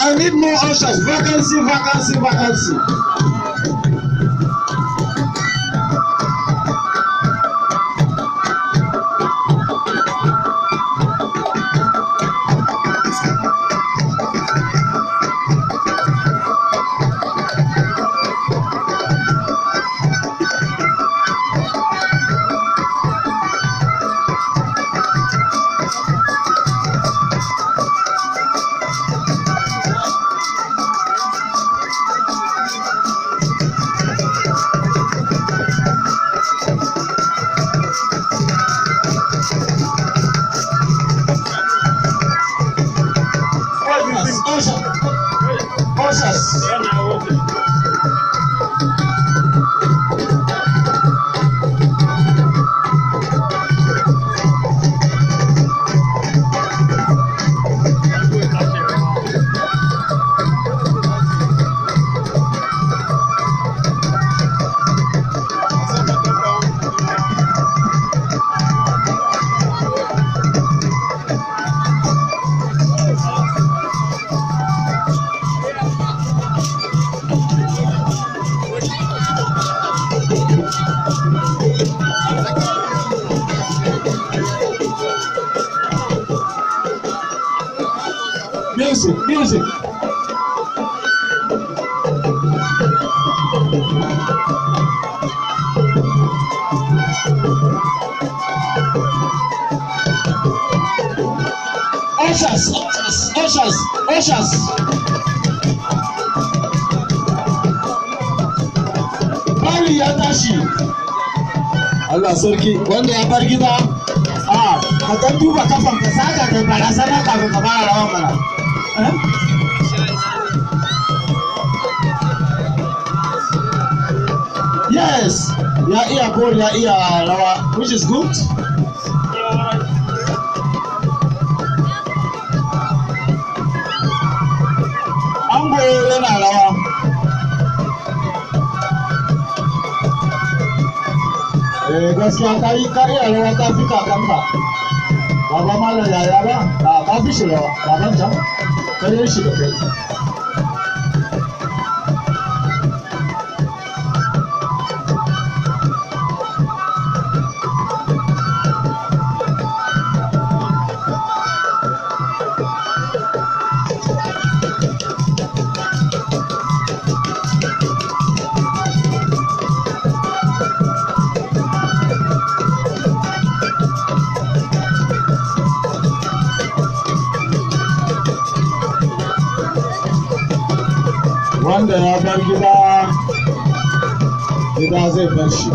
I need more ushers. Vacancy, vacancy, vacancy. Music, music. Ushers, ushers, ushers, ushers. Bari ya tashi. Allah sarki wanda ya bar gida. Ka dan duba kafan ka saka kai barazana kafin ka fara rawan mana. Yes, ya iya ball, ya iya rawa, which is good. Ango yana rawa. Gaskiya ka iya rawa ka fi kakanka. Baba Malam yaya ba? Ka fi shi rawa, baban can. Kare shi da kai. Wanda ya bar gida, gida zai bar shi.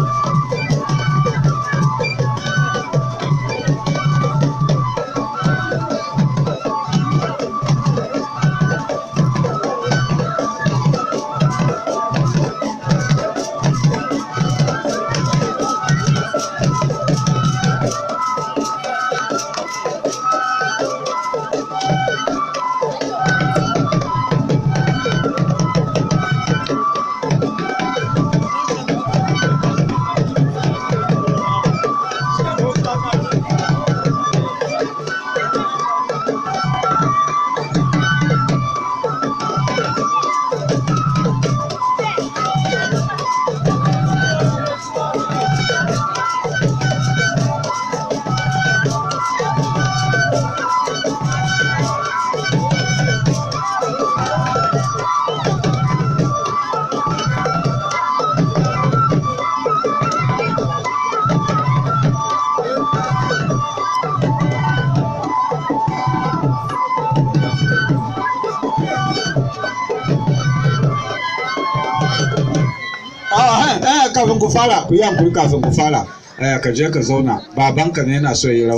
Kafin ku fara, ku yi hankuri kafin ku fara. Ka je ka zauna, babanka ne yana so yi rawa.